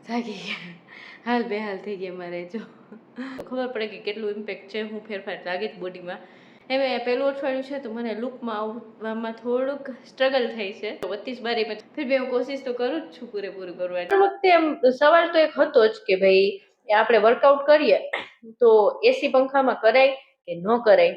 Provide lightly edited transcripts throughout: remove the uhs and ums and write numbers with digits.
થાકી ગયા, હાલ બેહાલ થઈ ગયા મારે. જો ખબર પડે કે કેટલું ઇમ્પેક્ટ છે, હું ફેરફાર લાગે છે બોડીમાં. એમાં પહેલું અઠવાડિયું છે તો મને લુકમાં આવવામાં થોડુંક સ્ટ્રગલ થઈ છે. 32 ફિર બી હું કોશિશ તો કરું જ છું પૂરેપૂરું કરવાની. આ વખતે એમ સવાલ તો એક હતો જ કે ભાઈ આપણે વર્કઆઉટ કરીએ તો એસી પંખામાં કરાય કે ન કરાય.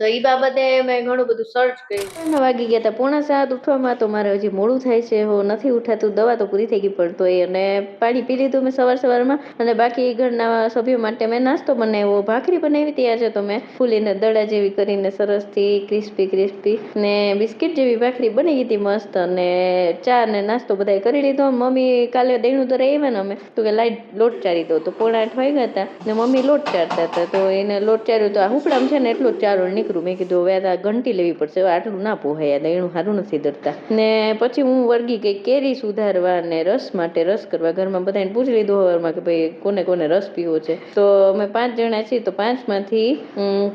તો એ બાબતે મેં ઘણું બધું સર્ચ કર્યું. વાગી ગયા હતા 6:45 ઉઠવામાં, તો મારે હજી મોડું થાય છે. નથી ઉઠાતું. દવા તો પૂરી થઈ ગઈ પણ તો અને પાણી પી લીધું મેં સવારમાં. અને બાકી ઘરના સભ્યો માટે મેં નાસ્તો બનાવ્યો. ભાખરી બનાવી હતી આજે તો મેં ફૂલીને દડા જેવી કરીને સરસથી ક્રિસ્પી ને બિસ્કિટ જેવી ભાખરી બની ગઈ હતી મસ્ત. અને ચા ને નાસ્તો બધા કરી લીધો. મમ્મી કાલે દહીણું તો આવ્યા ને અમે તો કે લાઈટ લોટ ચારી દો, તો 7:45 વાગ્યા હતા ને મમ્મી લોટ ચારતા હતા. તો એને લોટ ચાર્યું તો આ હુકડામ છે ને એટલું જ ચારો નીકળું. મેં કીધું હવે આ ઘંટી લેવી પડશે, હવે આટલું ના પોહાય, દહીણું સારું નથી ધરતા. ને પછી હું વળગી ગઈ કેરી સુધારવા ને રસ માટે રસ કરવા. ઘરમાં બધાને પૂછી લીધું હવારમાં કે ભાઈ કોને કોને રસ પીવો છે. તો અમે 5 જણા છીએ, તો 5માંથી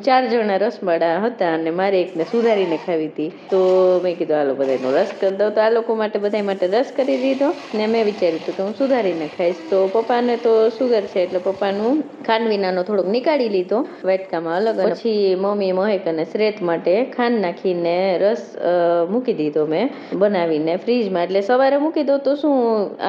4 જણા રસવાળા હતા અને મારે એકને સુધારીને ખાવી હતી. તો મેં કીધું હાલો બધાનો રસ કરી દો. તો આ લોકો માટે બધા માટે રસ કરી દીધો ને મેં વિચાર્યું હતું કે હું સુધારીને ખાઈશ. તો પપ્પાને તો સુગર છે એટલે પપ્પાનું ખાંડ વિનાનો થોડોક નીકાળી લીધો વાટકામાં અલગ. પછી મમ્મી મહેક અને શ્રેત માટે ખાંડ નાખીને રસ મૂકી દીધો મેં બનાવીને ફ્રીજમાં. એટલે સવારે મૂકી દો તો શું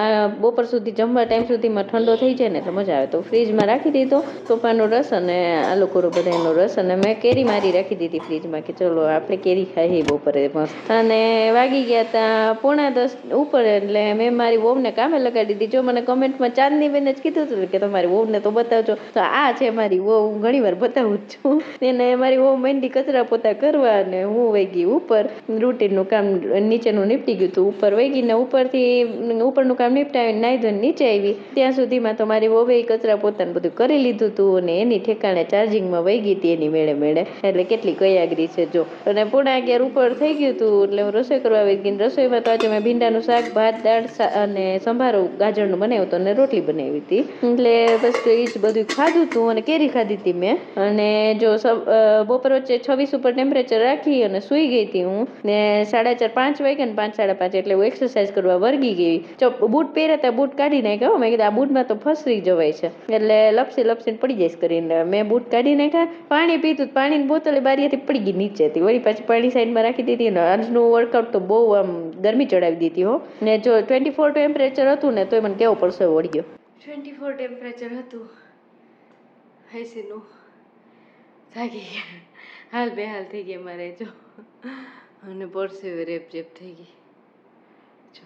આ બપોર સુધી જમવા ટાઈમ સુધીમાં ઠંડો થઈ જાય ને એટલે મજા આવે. તો ફ્રીજમાં રાખી દીધો પપ્પાનો રસ અને આ લોકો બધાનો રસ. અને મેં કેરી મારી રાખી દીધી ફ્રીજમાં કે ચલો આપણે કેરી ખાઈએ બપોરે મસ્ત. અને વાગી ગયા હતા 9:45 ઉપર. એટલે મેં મારી વહુને કામે લગાડી દીધી. જો મને કમેન્ટમાં ચાંદની બેને જ કીધું હતું કે તમારી વહુને તો બતાવજો. તો આ છે મારી વહુ, હું ઘણી વાર બતાવું જ છું. એને મારી વહુ માંડી કચરા પોતા કરવા અને હું વહી ગઈ ઉપર. રૂટીનનું કામ નીચેનું નીપટી ગયું હતું. ઉપર વહી ગઈને ઉપરનું કામ નીપટાવીને નાહી ધોઈને નીચે આવી. ત્યાં સુધીમાં તો મારી વહુએ કચરા પોતાને બધું કરી લીધું હતું અને એની ઠેકાણે ચાર્જિંગમાં વહી ગઈ હતી એની મેળે. એટલે કેટલી કયાગરી છે જો. અને 11:30 ઉપર થઈ ગયું હતું એટલે હું રસોઈ કરવા આવી ગઈ. રસોઈમાં તો આજે મેં ભીંડાનું શાક, ભાત, દાળ અને સંભારો ગાજરનું બનાવ્યું હતું અને રોટલી બનાવી હતી. એટલે બસ એ જ બધું ખાધું હતું અને કેરી ખાધી હતી મેં. અને જો બપોર વચ્ચે 26 ઉપર ટેમ્પરેચર રાખી અને સૂઈ ગઈ હતી હું. ને 4:30 5 વાગ્યા ને 5 સાડા 5 એટલે હું એક્સરસાઇઝ કરવા વર્ગી ગઈ. બૂટ પહેર્યા હતા, બૂટ કાઢી નાખ્યા. મેં કીધું આ બૂટમાં તો ફસરી જવાય છે એટલે લપસીને પડી જઈશ કરીને મેં બૂટ કાઢી નાખ્યા. પાણી પીધું, પાણીની બોટલ બારીએથી પડી ગઈ નીચે હતી. વળી પાછી પાણી સાઈડમાં રાખી દીધી. ને આજનું વર્કઆઉટ તો બહુ આમ ગરમી ચડાવી દીધી હો. ને જો 24 ટેમ્પરેચર હતું ને તોય મને કેવો પડશે વળી ગયો. 24 ટેમ્પરેચર હતું એસીનું. થાકી ગયા, હાલ બેહાલ થઈ ગયા મારે. જો અને પરસેવે રેપ થઈ ગઈ. જો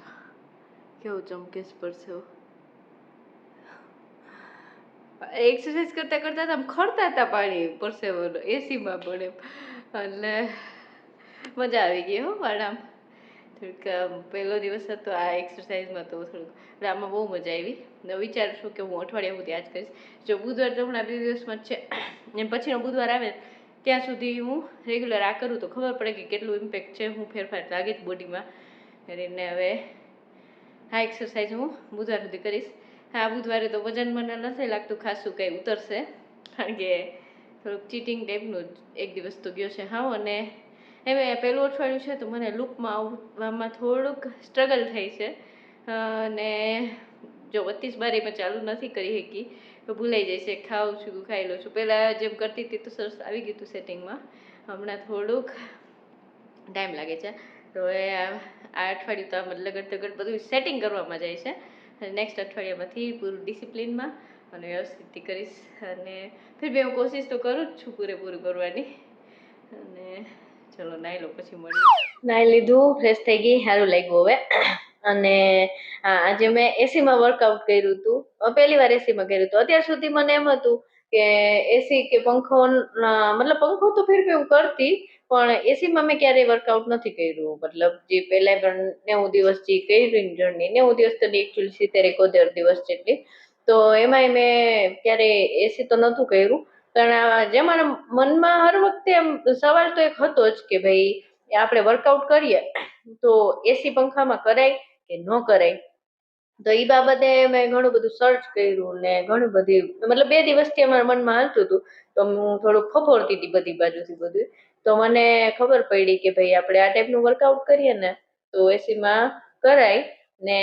કેવું ચમકેશ પરસેવો. એક્સરસાઇઝ કરતા કરતા આમ ખરતા હતા પાણી પરસેવાનો એસીમાં પડે. એટલે મજા આવી ગઈ હો આરામ. થોડુંક પહેલો દિવસ હતો આ એક્સરસાઇઝમાં તો થોડુંક આમાં બહુ મજા આવી. વિચારું છું કે હું અઠવાડિયા સુધી આજ કરીશ. જો બુધવાર તો હમણાં 2 દિવસમાં જ છે ને પછીનો બુધવાર આવે ત્યાં સુધી હું રેગ્યુલર આ કરું તો ખબર પડે કે કેટલું ઇમ્પેક્ટ છે, હું ફેરફાર લાગે છે બોડીમાં. કરીને હવે આ એક્સરસાઇઝ હું બુધવાર સુધી કરીશ. હા, બુધવારે તો વજન મને નથી લાગતું ખાસું કંઈ ઉતરશે, કારણ કે થોડુંક ચીટિંગ ટાઈપનું એક દિવસ તો ગયો છે. હા, અને એમાં પહેલું અઠવાડિયું છે તો મને લુકમાં આવવામાં થોડુંક સ્ટ્રગલ થઈ છે. અને જો 32 ચાલુ નથી કરી શકી તો ભૂલાઈ જાય છે. ખાઉં છું, ખાઈ લઉં છું. પહેલાં જેમ કરતી હતી તો સરસ આવી ગયું હતું સેટિંગમાં. હમણાં થોડુંક ટાઈમ લાગે છે. તો એ આ અઠવાડિયું તો આમ લગડ બધું સેટિંગ કરવામાં જાય છે. નેક્સ્ટ અઠવાડિયામાંથી પૂરું ડિસિપ્લિનમાં અને વ્યવસ્થિતથી કરીશ. અને ફિર બી હું કોશિશ તો કરું જ છું પૂરેપૂરું કરવાની. અને ચલો નાહી લો, પછી મળીએ. નાહી લીધું, ફ્રેશ થઈ ગઈ, સારું લાગ્યું હવે. અને આજે મેં એસીમાં વર્કઆઉટ કર્યું હતું. પહેલી વાર એસીમાં કર્યું હતું. અત્યાર સુધી મને એમ હતું કે એસી કે પંખો, મતલબ પંખો તો ફિર બી હું કરતી, પણ એસીમાં મેં ક્યારેય વર્કઆઉટ નથી કર્યું. મતલબ જે પહેલા પણ 90 દિવસ જે કરી જર્ની, 90 દિવસ તો એકચ્યુઅલી 70-71 દિવસ જેટલી, તો એમાંય મેં ક્યારેય એસી તો નહોતું કર્યું. પણ જે મારા મનમાં હર વખતે એમ સવાલ તો એક હતો જ કે ભાઈ આપણે વર્કઆઉટ કરીએ તો એસી પંખામાં કરાય કે ન કરાય. તો એ બાબતે મેં ઘણું બધું સર્ચ કર્યું ને ઘણું બધી, મતલબ 2 દિવસથી અમારા મનમાં હાલતું હતું. તો હું થોડુંક ફફોડતી હતી બધી બાજુથી બધું. તો મને ખબર પડી કે ભાઈ આપણે આ ટાઈપનું વર્કઆઉટ કરીએ ને તો એસીમાં કરાય. ને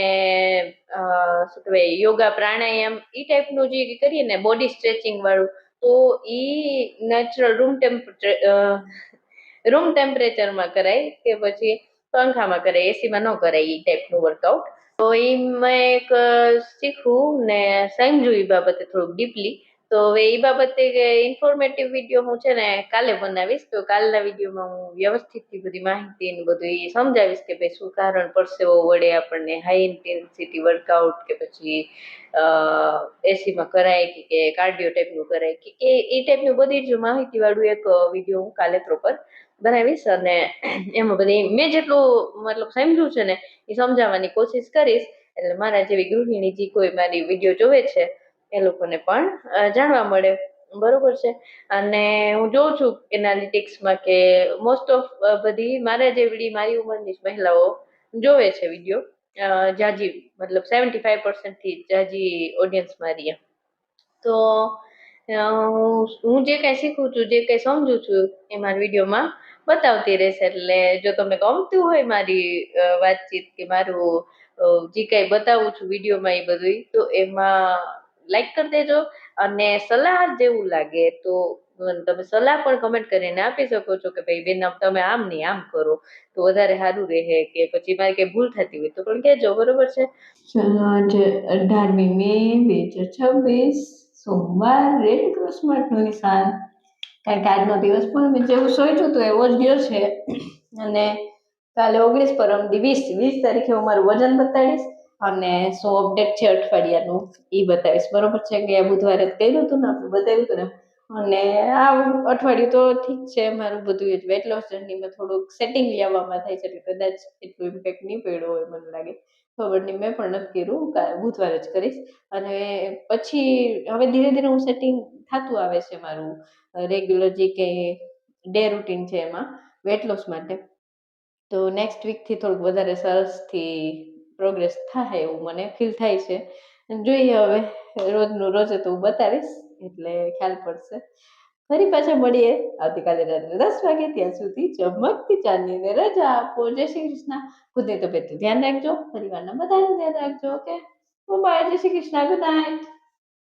શું કહેવાય યોગા પ્રાણાયામ એ ટાઈપનું જે કરીએ ને બોડી સ્ટ્રેચિંગ વાળું, તો ઈ નેચરલ રૂમ ટેમ્પરેચરમાં કરાય કે પછી પંખામાં કરાય, એસીમાં ન કરાય એ ટાઈપનું વર્કઆઉટ. તો એ મેં એક શીખવું ને સમજ્યું એ બાબતે થોડુંક ડીપલી. તો હવે એ બાબતે ઇન્ફોર્મેટિવ વિડીયો હું છે ને કાલે બનાવીશ. તો કાલના વિડીયોમાં હું વ્યવસ્થિત બધી માહિતી ને બધું એ સમજાવીશ કે ભાઈ શું કારણ પરસેવો વળે આપણને, હાઈ ઇન્ટેન્સિટી વર્કઆઉટ કે પછી એસીમાં કરાય કે કાર્ડિયો ટાઈપનું કરાય કે એ ટાઈપનું બધી જ માહિતી વાળું એક વિડીયો હું કાલે પ્રોપર બનાવીશ. અને એમાં બધી મેં જેટલું મતલબ સમજ્યું છે ને એ સમજાવવાની કોશિશ કરીશ. એટલે મારા જેવી ગૃહિણી જે કોઈ મારી વિડીયો જોવે છે એ લોકોને પણ જાણવા મળે. બરોબર છે. અને હું જોઉં છું એનાલિટિક્સમાં કે મોસ્ટ ઓફ બધી મારા જેવડી મારી ઉંમરની જ મહિલાઓ જોવે છે વિડીયો. જાજી મતલબ 75% થી જાજી ઓડિયન્સ મારી. તો હું જે કઈ શીખું છું, જે કઈ સમજુ છું એ મારા વિડીયોમાં બતાવતી રહેશે. એટલે જો તમને ગમતું હોય મારી વાતચીત કે મારું જે કઈ બતાવું છું વિડીયોમાં એ બધું, તો એમાં લાઈક કરી દેજો. અને સલાહ જેવું લાગે તો તમે સલાહ પણ કમેન્ટ કરીને આપી શકો છો કે ભાઈ બેન તમે આમ નહીં આમ કરો તો વધારે સારું રહે, કે પછી મારી કઈ ભૂલ થતી હોય તો પણ કહેજો. બરોબર છે. ચલો આજે 18મી મે 2026 સોમવાર, રેડ ક્રોસ માટનું નિશાન. કારણ કે આજનો દિવસ પણ મેં જેવું સોચ્યું હતું એવો જ ગયો છે. અને કાલે 19 પરમ 20 તારીખે હું મારું વજન બતાડીશ અને શું અપડેટ છે અઠવાડિયાનું એ બતાવીશ. બરોબર છે. ગયા બુધવારે કર્યું હતું ને આપણે બતાવ્યું હતું ને. અને આ અઠવાડિયું તો ઠીક છે, મારું બધું વેટ લોસ જર્નીમાં થોડુંક સેટિંગ લેવામાં થાય છે, એટલે કદાચ એટલું ઇમ્પેક્ટ નહીં પડ્યો હોય મને લાગે. ખબર નહીં, મેં પણ નથી કર્યું, બુધવારે જ કરીશ. અને પછી હવે ધીરે ધીરે હું સેટિંગ થતું આવે છે મારું રેગ્યુલર જે કંઈ ડે રૂટીન છે એમાં વેટ લોસ માટે. તો નેક્સ્ટ વીકથી થોડુંક વધારે સરસથી પ્રોગ્રેસ થાય એવું મને ફીલ થાય છે. જોઈએ હવે, રોજનું રોજે તો હું બતાવીશ એટલે ખ્યાલ પડશે. ફરી પાછા મળીએ આવતીકાલે રાત્રે 10 વાગે. ત્યાં સુધી ચમકતી ચાંદનીને રજા આપો. જય શ્રી કૃષ્ણ. ખુદની તબિયતનું ધ્યાન રાખજો, પરિવારના બધાનું ધ્યાન રાખજો. Okay, bye. જય શ્રી કૃષ્ણ. Good night.